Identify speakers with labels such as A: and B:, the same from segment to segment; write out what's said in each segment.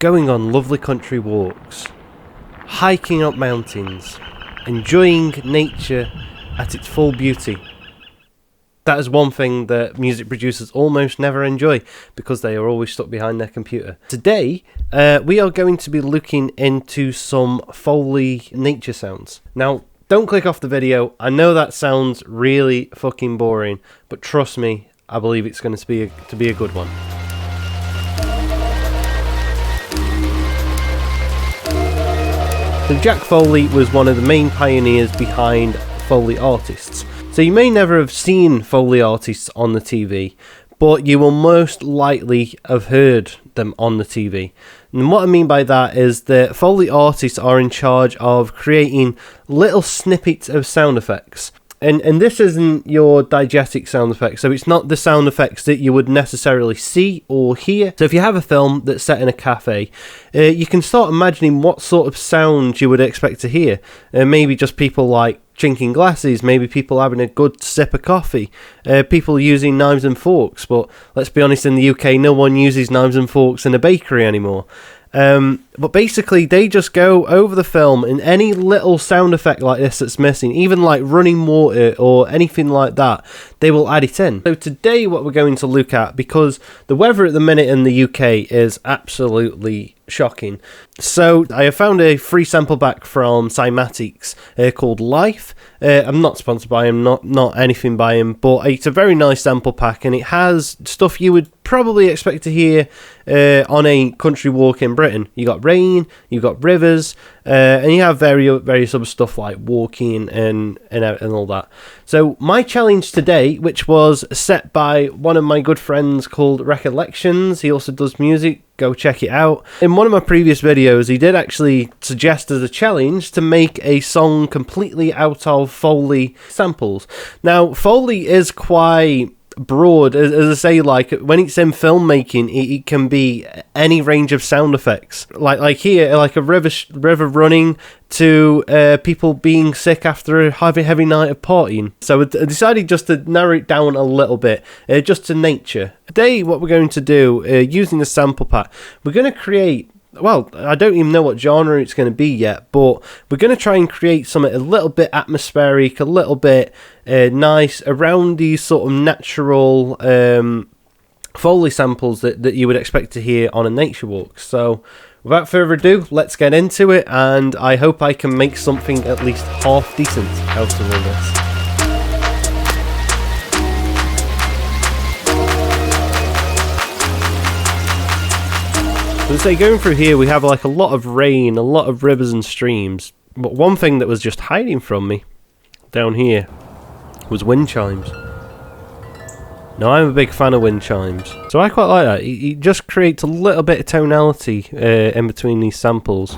A: going on lovely country walks, hiking up mountains, enjoying nature at its full beauty. That is one thing that music producers almost never enjoy because they are always stuck behind their computer. Today, we are going to be looking into some Foley nature sounds. Now, don't click off the video. I know that sounds really fucking boring, but trust me, I believe it's going to be a good one. So Jack Foley was one of the main pioneers behind Foley artists. So you may never have seen Foley artists on the TV, but you will most likely have heard them on the TV. And what I mean by that is that Foley artists are in charge of creating little snippets of sound effects. And this isn't your diegetic sound effects, so it's not the sound effects that you would necessarily see or hear. So if you have a film that's set in a cafe, you can start imagining what sort of sound you would expect to hear. Maybe just people like chinking glasses, maybe people having a good sip of coffee, people using knives and forks. But let's be honest, in the UK, no one uses knives and forks in a bakery anymore. But basically they just go over the film, and any little sound effect like this that's missing, even like running water or anything like that, they will add it in. So today what we're going to look at, because the weather at the minute in the UK is absolutely shocking. So I have found a free sample pack from Cymatics called Life. I'm not sponsored by him, not anything by him, but it's a very nice sample pack, and it has stuff you would probably expect to hear on a country walk in Britain. You got rain, you got rivers, and you have various other stuff like walking and all that. So my challenge today, which was set by one of my good friends called Recollections, he also does music, go check it out. In one of my previous videos, he did actually suggest as a challenge to make a song completely out of Foley samples. Now, Foley is quite broad, as I say, like when it's in filmmaking, it can be any range of sound effects. Like here, like a river running to people being sick after a heavy night of partying. So I decided just to narrow it down a little bit, just to nature. Today, what we're going to do, using the sample pack, we're going to create, well, I don't even know what genre it's going to be yet, but we're going to try and create something a little bit atmospheric, a little bit nice around these sort of natural Foley samples that you would expect to hear on a nature walk. So without further ado, let's get into it, and I hope I can make something at least half decent out of all this. So say going through here, we have like a lot of rain, a lot of rivers and streams. But one thing that was just hiding from me down here was wind chimes. Now I'm a big fan of wind chimes, so I quite like that. It just creates a little bit of tonality in between these samples.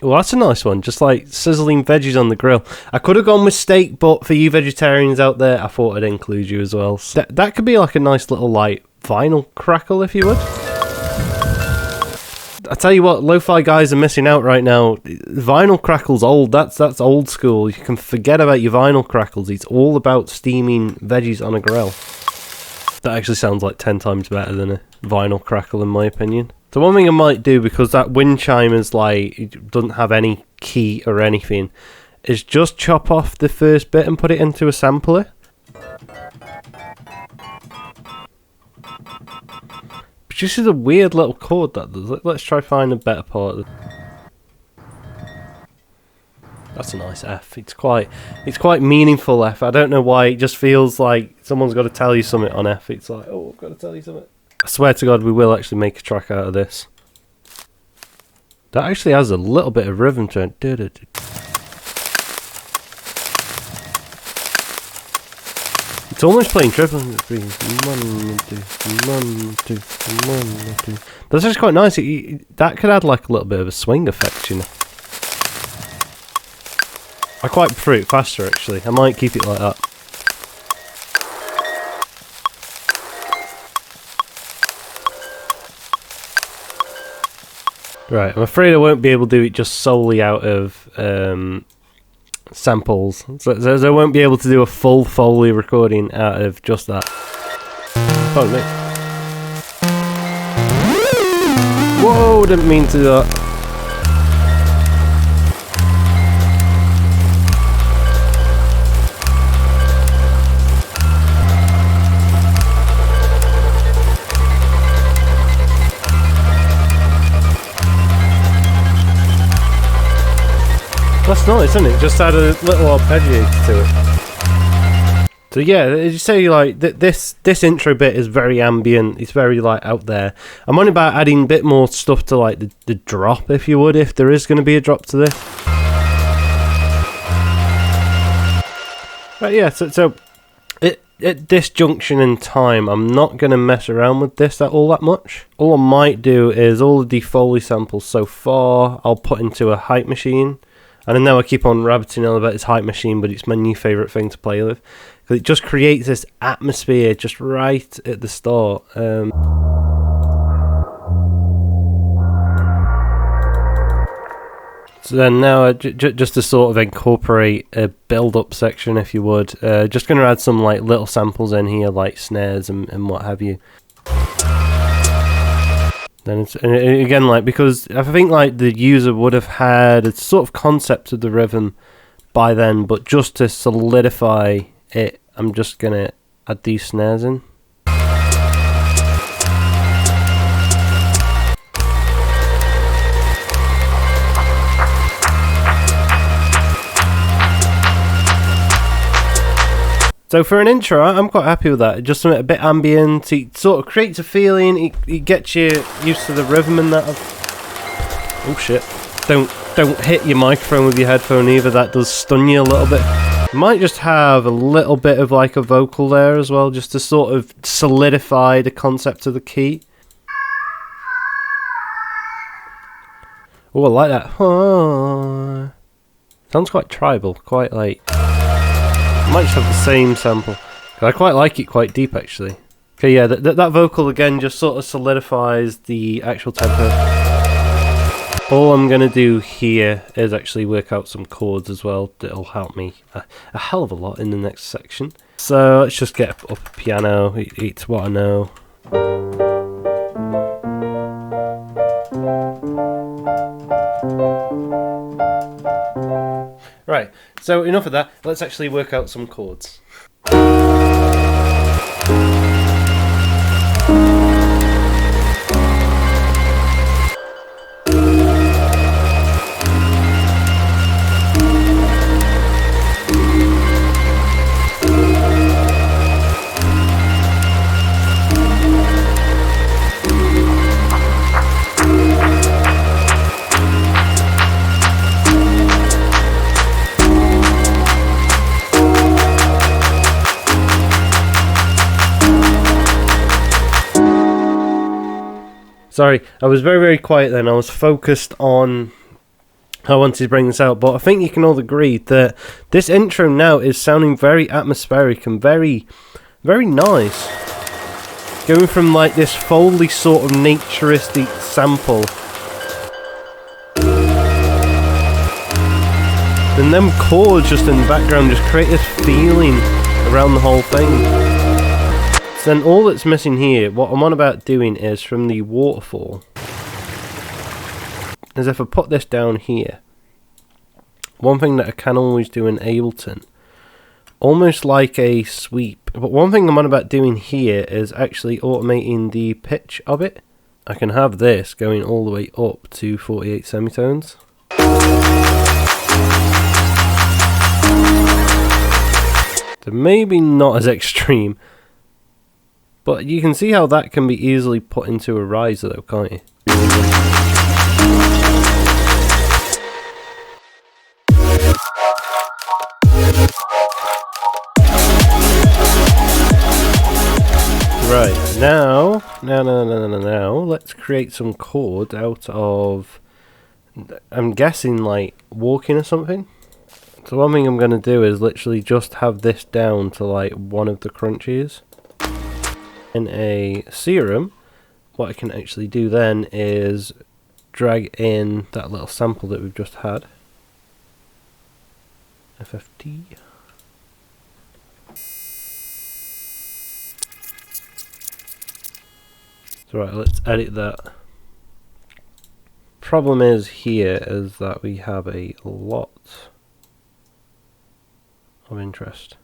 A: Well, that's a nice one, just like sizzling veggies on the grill. I could have gone with steak, but for you vegetarians out there, I thought I'd include you as well. So that could be like a nice little like vinyl crackle, if you would. I tell you what, lo-fi guys are missing out right now. Vinyl crackle's old. That's old school. You can forget about your vinyl crackles. It's all about steaming veggies on a grill. That actually sounds like 10 times better than a vinyl crackle, in my opinion. So one thing I might do, because that wind chime is like, it doesn't have any key or anything, is just chop off the first bit and put it into a sampler. Produces a weird little chord, that does. Let's try find a better part. That's a nice F. It's quite meaningful F. I don't know why, it just feels like someone's got to tell you something on F. It's like, oh, I've got to tell you something. I swear to God, we will actually make a track out of this. That actually has a little bit of rhythm to it. It's almost playing triple. That's just quite nice. That could add like a little bit of a swing effect, you know. I quite prefer it faster, actually. I might keep it like that. Right, I'm afraid I won't be able to do it just solely out of samples. So I won't be able to do a full Foley recording out of just that. Pardon me. Whoa, didn't mean to do that. That's nice, isn't it? Just add a little arpeggiator to it. So yeah, as you say, like this intro bit is very ambient. It's very like out there. I'm on about adding a bit more stuff to like the drop, if you would, if there is going to be a drop to this. But yeah, so at this junction in time, I'm not going to mess around with this all that much. All I might do is all of the Foley samples so far, I'll put into a hype machine. And I know I keep on rabbiting on about this hype machine, but it's my new favourite thing to play with. Because it just creates this atmosphere just right at the start. So then now, just to sort of incorporate a build-up section, if you would, just going to add some like little samples in here, like snares and what have you. Then it's, and again, like, because I think like the user would have had a sort of concept of the rhythm by then, but just to solidify it, I'm just gonna add these snares in. So for an intro, I'm quite happy with that. Just something a bit ambient. It sort of creates a feeling. It gets you used to the rhythm and that. Oh shit! Don't hit your microphone with your headphone either. That does stun you a little bit. Might just have a little bit of like a vocal there as well, just to sort of solidify the concept of the key. Oh, I like that. Oh. Sounds quite tribal, quite like. Might just have the same sample. I quite like it quite deep actually. Okay, yeah, that vocal again just sort of solidifies the actual tempo. All I'm going to do here is actually work out some chords as well. That'll help me a hell of a lot in the next section. So let's just get up a piano. It's what I know. Right, so enough of that, let's actually work out some chords. Sorry, I was very, very quiet then. I was focused on how I wanted to bring this out, but I think you can all agree that this intro now is sounding very atmospheric and very, very nice. Going from like this Foley sort of naturistic sample, and them chords just in the background just create this feeling around the whole thing. So then all that's missing here, what I'm on about doing is from the waterfall, is if I put this down here, one thing that I can always do in Ableton, almost like a sweep, but one thing I'm on about doing here is actually automating the pitch of it. I can have this going all the way up to 48 semitones. So maybe not as extreme. But you can see how that can be easily put into a riser though, can't you? Right, now, let's create some chords out of, I'm guessing like walking or something. So one thing I'm going to do is literally just have this down to like one of the crunchies. In a serum, what I can actually do then is drag in that little sample that we've just had. FFT. So right, let's edit that. problem is here is that we have a lot of interest.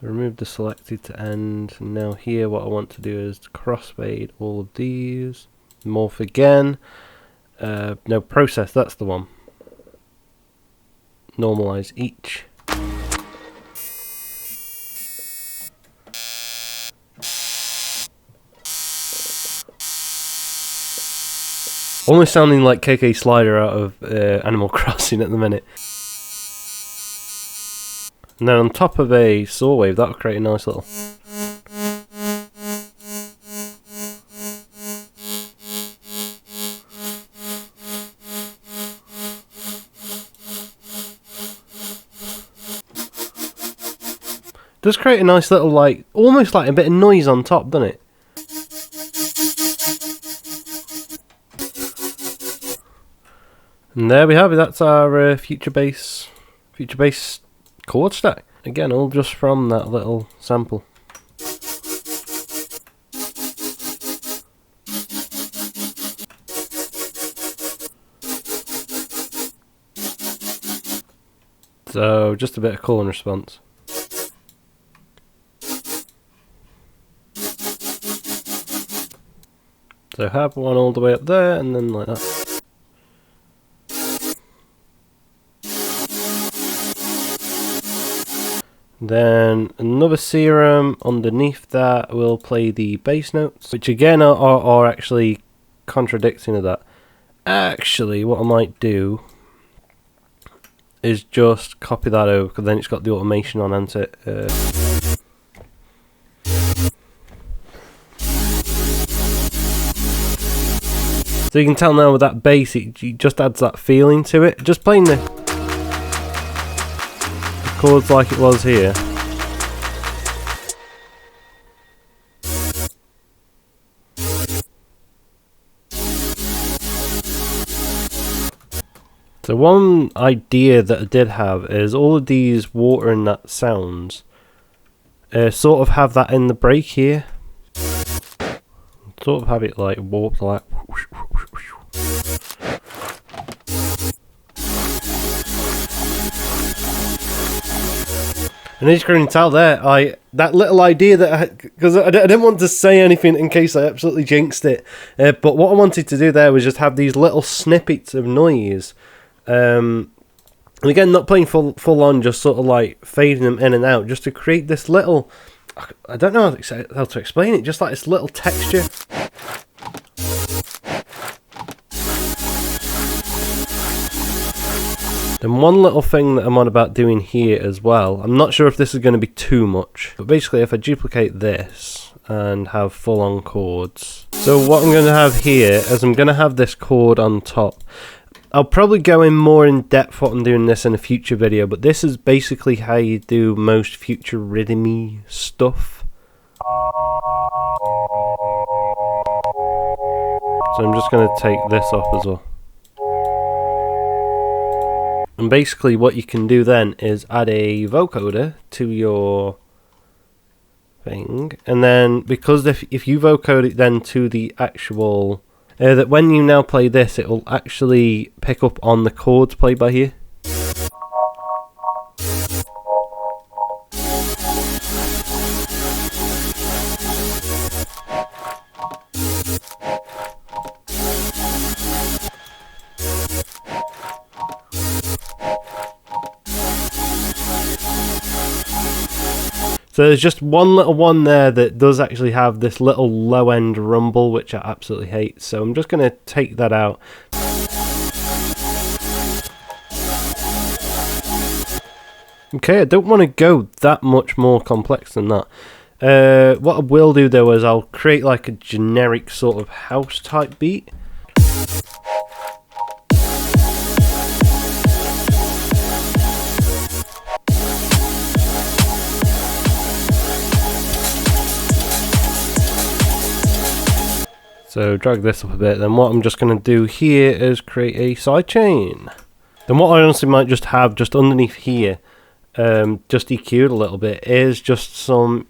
A: Remove the selected to end. Now here what I want to do is crossfade all of these. Morph again. No, process, that's the one. Normalize each. Almost sounding like KK Slider out of Animal Crossing at the minute. And then on top of a saw wave, that'll create a nice little... Does create a nice little, like, almost like a bit of noise on top, doesn't it? And there we have it, that's our future bass chord stack. Again, all just from that little sample. So, just a bit of call and response. So have one all the way up there, and then like that. Then another serum underneath that will play the bass notes, which again are actually contradicting of that. Actually, what I might do is just copy that over, because then it's got the automation on, hasn't it? So you can tell now with that bass, it just adds that feeling to it. Just playing the chords like it was here. So one idea that I did have is all of these water and that sounds sort of have that in the break here. Sort of have it like warped like. And as you can tell there, that little idea that I had, because I didn't want to say anything in case I absolutely jinxed it, but what I wanted to do there was just have these little snippets of noise, and again, not playing full on, just sort of like fading them in and out, just to create this little, I don't know how to explain it, just like this little texture. And one little thing that I'm on about doing here as well, I'm not sure if this is going to be too much, but basically if I duplicate this and have full on chords. So what I'm going to have here is I'm going to have this chord on top. I'll probably go in more in depth what I'm doing this in a future video, but this is basically how you do most future rhythmy stuff. So I'm just going to take this off as well. And basically what you can do then is add a vocoder to your thing, and then because if you vocode it then to the actual that when you now play this, it will actually pick up on the chords played by here. So there's just one little one there that does actually have this little low end rumble, which I absolutely hate. So I'm just going to take that out. Okay, I don't want to go that much more complex than that. What I will do though is I'll create like a generic sort of house type beat. So drag this up a bit, then what I'm just going to do here is create a sidechain. Then what I honestly might just have just underneath here, just EQ'd a little bit, is just some...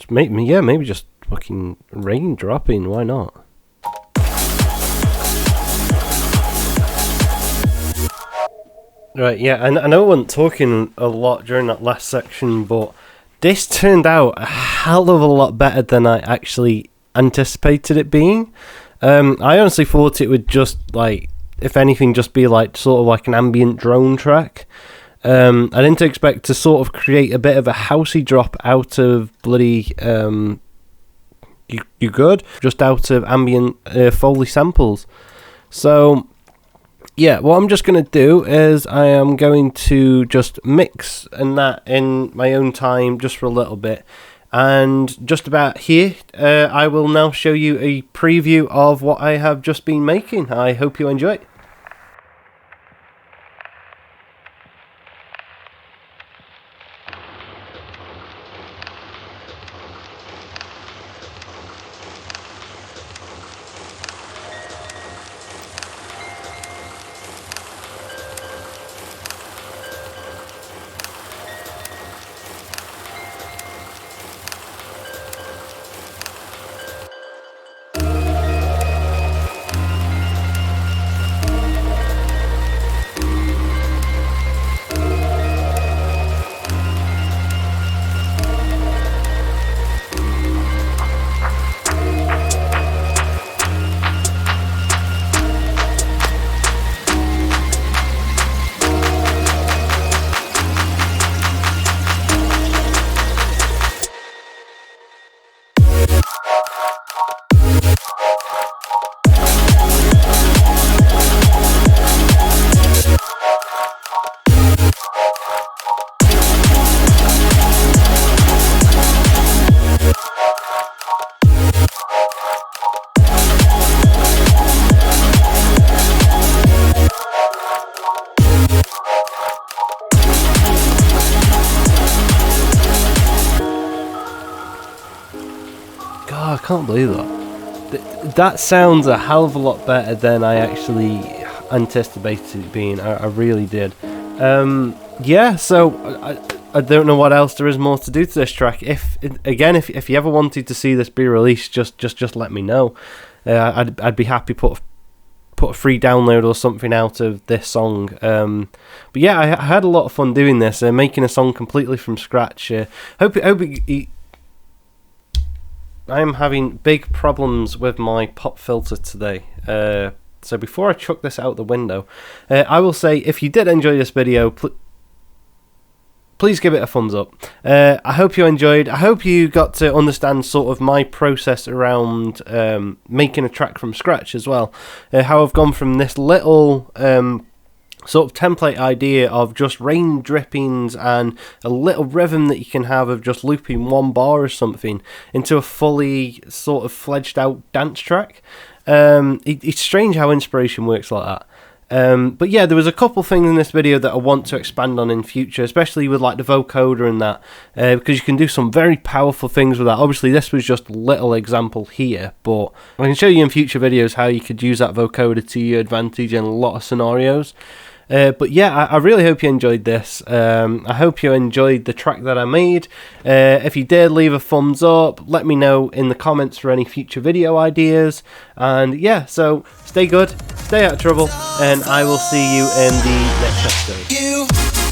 A: maybe just fucking rain dropping, why not? Right, yeah, and I know I wasn't talking a lot during that last section, but this turned out a hell of a lot better than I actually anticipated it being. I honestly thought it would just, like, if anything, just be like sort of like an ambient drone track. I didn't expect to sort of create a bit of a housey drop out of bloody you good, just out of ambient Foley samples. So yeah, what I'm just going to do is I am going to just mix and that in my own time just for a little bit. And just about here, I will now show you a preview of what I have just been making. I hope you enjoy it. God, I can't believe that. That sounds a hell of a lot better than I actually anticipated it being. I really did. Yeah, so I don't know what else there is more to do to this track. If you ever wanted to see this be released, just let me know. I'd be happy put a free download or something out of this song. But yeah, I had a lot of fun doing this, making a song completely from scratch. I'm having big problems with my pop filter today. So before I chuck this out the window, I will say if you did enjoy this video, please give it a thumbs up. I hope you enjoyed. I hope you got to understand sort of my process around making a track from scratch as well. How I've gone from this little sort of template idea of just rain drippings and a little rhythm that you can have of just looping one bar or something into a fully sort of fledged out dance track. It's strange how inspiration works like that. But yeah, there was a couple things in this video that I want to expand on in future, especially with like the vocoder and that, because you can do some very powerful things with that. Obviously this was just a little example here, but I can show you in future videos how you could use that vocoder to your advantage in a lot of scenarios. But yeah, I really hope you enjoyed this. I hope you enjoyed the track that I made. If you did, leave a thumbs up. Let me know in the comments for any future video ideas. And yeah, so stay good, stay out of trouble, and I will see you in the next episode.